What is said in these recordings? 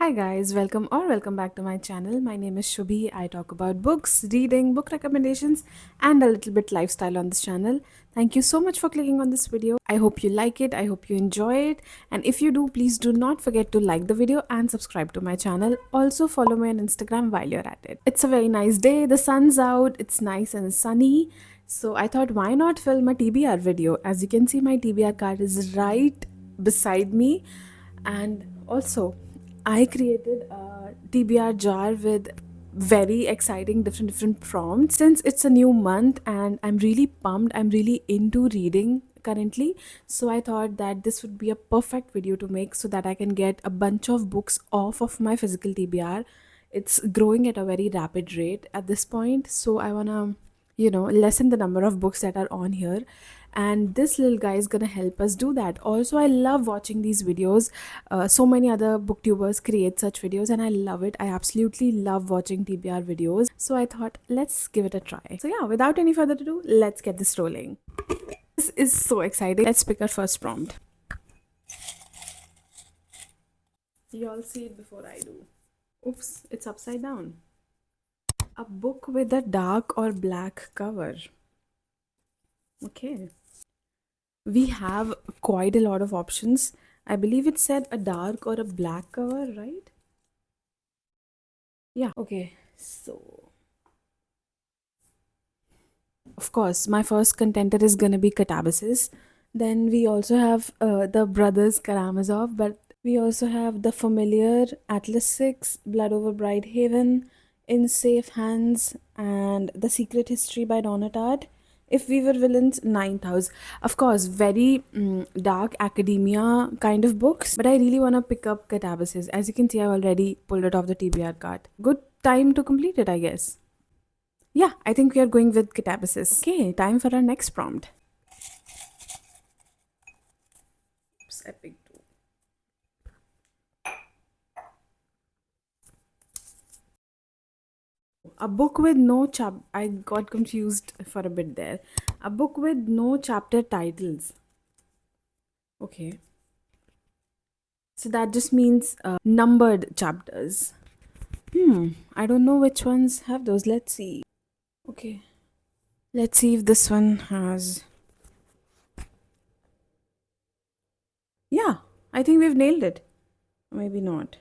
Hi guys, welcome back to my channel. My name is Shubhi. I talk about books, reading, book recommendations, and a little bit lifestyle on this channel. Thank you so much for clicking on this video. I hope you like it. I hope you enjoy it. And if you do, please do not forget to like the video and subscribe to my channel. Also follow me on Instagram while you're at it. It's a very nice day. The sun's out. It's nice and sunny. So I thought why not film a TBR video? As you can see, my TBR card is right beside me. And also I created a TBR jar with very exciting different prompts since it's a new month and I'm really pumped. I'm really into reading currently. So I thought that this would be a perfect video to make so that I can get a bunch of books off of my physical TBR. It's growing at a very rapid rate at this point. So I want to lessen the number of books that are on here, and this little guy is gonna help us do that. Also, I love watching these videos. So many other booktubers create such videos and I love it. I absolutely love watching TBR videos, so I thought let's give it a try. So yeah, without any further ado, let's get this rolling. This is so exciting. Let's pick our first prompt. You all see it before I do. Oops, it's upside down. A book with a dark or black cover. Okay. We have quite a lot of options. I believe it said a dark or a black cover, right? Yeah. Okay. So, of course, my first contender is gonna be Catabasis. Then we also have the Brothers Karamazov, but we also have the familiar Atlas 6, Blood Over Bright Haven, In Safe Hands, and The Secret History by Donatard. If We Were Villains, Ninth House. Of course, very dark academia kind of books, but I really want to pick up Catabasis. As you can see, I've already pulled it off the TBR card. Good time to complete it, I guess. Yeah, I think we are going with Catabasis. Okay, time for our next prompt. Oops, I picked two. A book with no I got confused for a bit there. A book with no chapter titles. Okay. So that just means numbered chapters. I don't know which ones have those. Let's see. Okay. Let's see if this one has. Yeah, I think we've nailed it. Maybe not.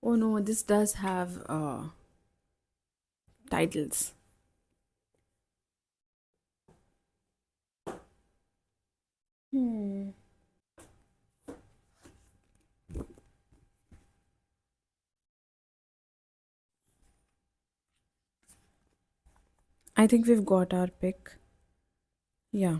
Oh no, this does have titles. Hmm. I think we've got our pick. Yeah,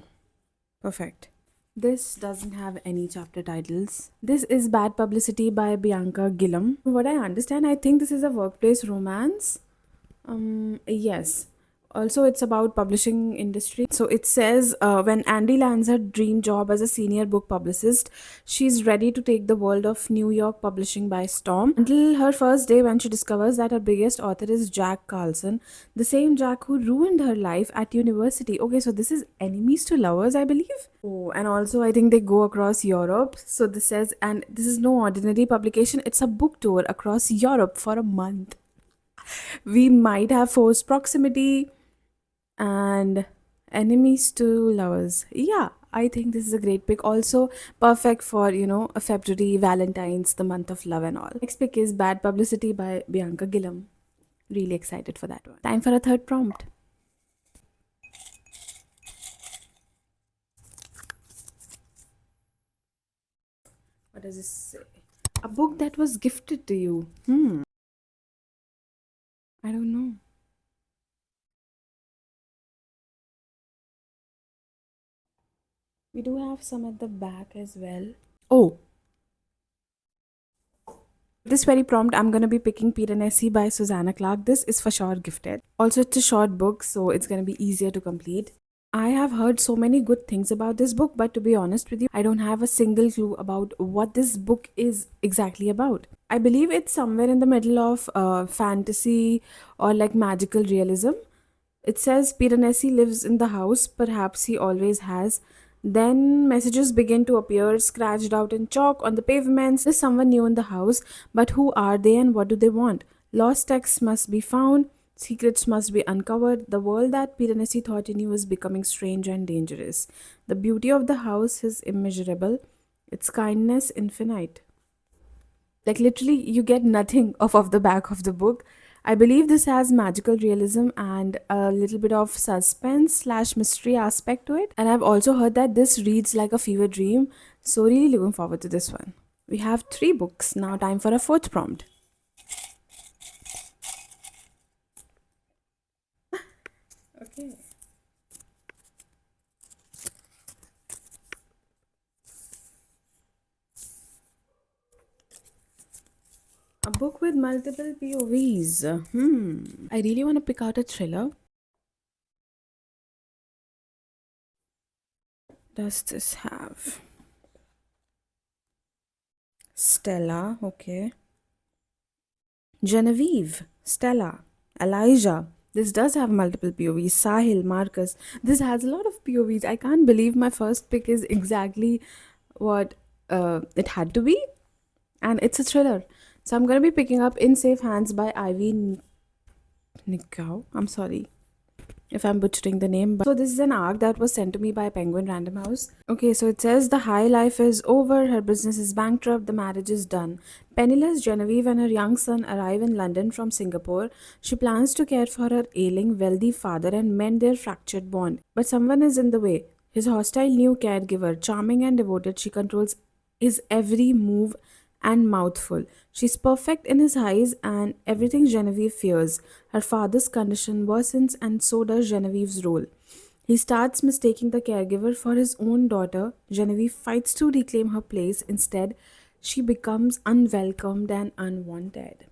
perfect. This doesn't have any chapter titles. This is Bad Publicity by Bianca Gillum. What I understand, I think this is a workplace romance. Yes. Also, it's about publishing industry. So it says when Andy lands her dream job as a senior book publicist, she's ready to take the world of New York publishing by storm. Until her first day when she discovers that her biggest author is Jack Carlson, the same Jack who ruined her life at university. Okay, so this is enemies to lovers, I believe. Oh, and also I think they go across Europe. So this says, and this is no ordinary publication. It's a book tour across Europe for a month. We might have forced proximity and enemies to lovers. Yeah, I think this is a great pick. Also perfect for, a February, Valentine's, the month of love and all. Next pick is Bad Publicity by Bianca Gillum. Really excited for that one. Time for a third prompt. What does this say? A book that was gifted to you. I don't know. We do have some at the back as well. Oh, this very prompt, I'm going to be picking Piranesi by Susanna Clark. This is for sure gifted. Also, it's a short book, so it's going to be easier to complete. I have heard so many good things about this book, but to be honest with you, I don't have a single clue about what this book is exactly about. I believe it's somewhere in the middle of fantasy or like magical realism. It says Piranesi lives in the house, perhaps he always has. Then messages begin to appear, scratched out in chalk on the pavements. There's someone new in the house, but who are they and what do they want? Lost texts must be found, secrets must be uncovered. The world that Piranesi thought he knew is becoming strange and dangerous. The beauty of the house is immeasurable, its kindness infinite. Like literally, you get nothing off of the back of the book. I believe this has magical realism and a little bit of suspense slash mystery aspect to it. And I've also heard that this reads like a fever dream. So really looking forward to this one. We have three books. Now time for a fourth prompt. Okay. A book with multiple POVs. I really want to pick out a thriller. Does this have Stella? Okay. Genevieve, Stella, Elijah. This does have multiple POVs. Sahil, Marcus. This has a lot of POVs. I can't believe my first pick is exactly what it had to be. And it's a thriller. So I'm going to be picking up In Safe Hands by Ivy Nikau. I'm sorry if I'm butchering the name. But so this is an arc that was sent to me by Penguin Random House. Okay, so it says the high life is over, her business is bankrupt, the marriage is done. Penniless Genevieve and her young son arrive in London from Singapore. She plans to care for her ailing, wealthy father and mend their fractured bond. But someone is in the way. His hostile new caregiver, charming and devoted, she controls his every move and mouthful. She's perfect in his eyes and everything Genevieve fears. Her father's condition worsens and so does Genevieve's role. He starts mistaking the caregiver for his own daughter. Genevieve fights to reclaim her place. Instead, she becomes unwelcomed and unwanted.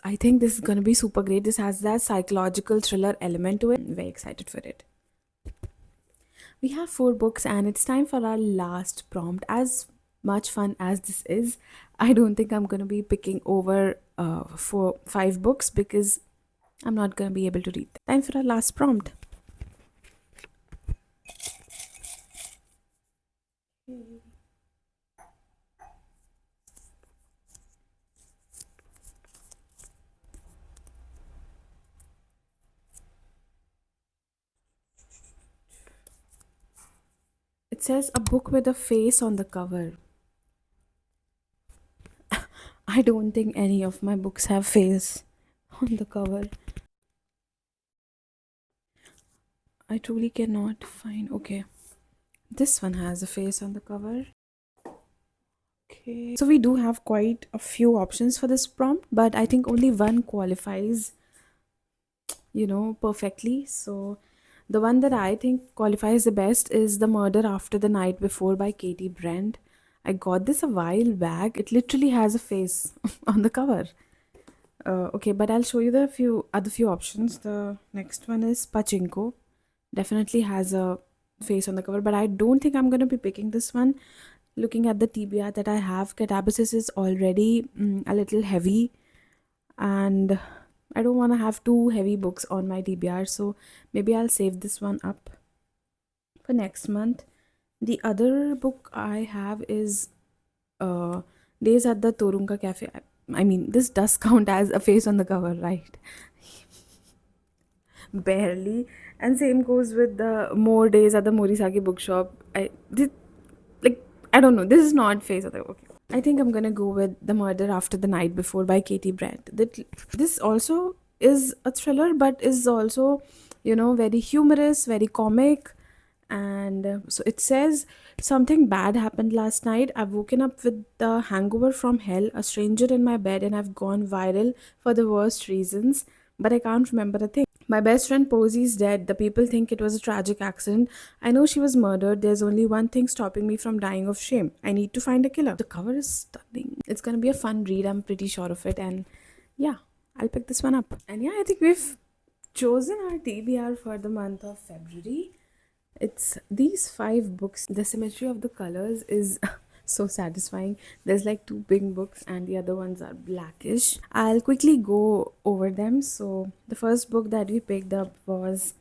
I think this is going to be super great. This has that psychological thriller element to it. I'm very excited for it. We have four books, and it's time for our last prompt. As much fun as this is, I don't think I'm going to be picking over five books because I'm not going to be able to read them. Time for our last prompt. It says a book with a face on the cover. I don't think any of my books have face on the cover. I truly cannot find. Okay, this one has a face on the cover. Okay, so we do have quite a few options for this prompt, but I think only one qualifies, perfectly. So the one that I think qualifies the best is The Murder After the Night Before by Katie Brent. I got this a while back. It literally has a face on the cover. Okay, but I'll show you the few options. The next one is Pachinko. Definitely has a face on the cover, but I don't think I'm going to be picking this one. Looking at the TBR that I have, Catabasis is already a little heavy, and I don't want to have two heavy books on my TBR, so maybe I'll save this one up for next month. The other book I have is Days at the Torunga Cafe. I mean, this does count as a face on the cover, right? Barely. And same goes with the More Days at the Morisaki bookshop. Like, I don't know. This is not face of the okay. I think I'm gonna go with The Murder After the Night Before by Katie Brent. This also is a thriller, but is also, very humorous, very comic. And so it says something bad happened last night. I've woken up with the hangover from hell, a stranger in my bed, and I've gone viral for the worst reasons. But I can't remember a thing. My best friend Posey is dead. The people think it was a tragic accident. I know she was murdered. There's only one thing stopping me from dying of shame. I need to find a killer. The cover is stunning. It's gonna be a fun read, I'm pretty sure of it. And yeah, I'll pick this one up. And yeah, I think we've chosen our TBR for the month of February. It's these five books. The symmetry of the colors is so satisfying. There's like two pink books and the other ones are blackish. I'll quickly go over them. So the first book that we picked up was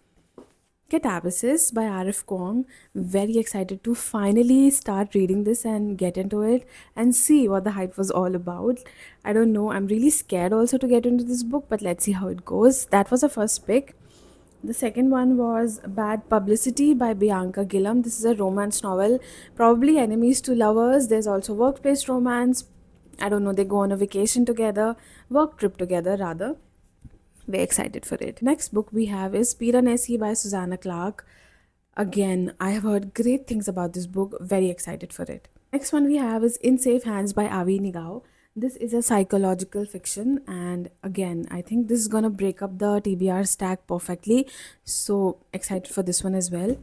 Catabasis by Arif Kwong. Very excited to finally start reading this and get into it and see what the hype was all about. I don't know, I'm really scared also to get into this book, but let's see how it goes. That was the first pick. The second one was Bad Publicity by Bianca Gillam. This is a romance novel, probably enemies to lovers. There's also workplace romance. I don't know, they go on a vacation together, work trip together rather. Very excited for it. Next book we have is Piranesi by Susanna Clark. Again, I have heard great things about this book. Very excited for it. Next one we have is In Safe Hands by Avi Nigao. This is a psychological fiction, and again, I think this is gonna break up the TBR stack perfectly. So excited for this one as well.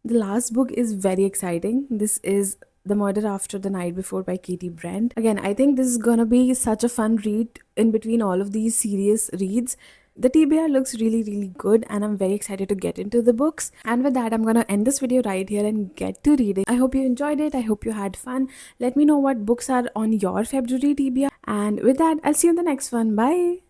The last book is very exciting. This is The Murder After the Night Before by Katie Brent. Again, I think this is gonna be such a fun read in between all of these serious reads. The TBR looks really, really good, and I'm very excited to get into the books. And with that, I'm gonna end this video right here and get to reading. I hope you enjoyed it. I hope you had fun. Let me know what books are on your February TBR. And with that, I'll see you in the next one. Bye.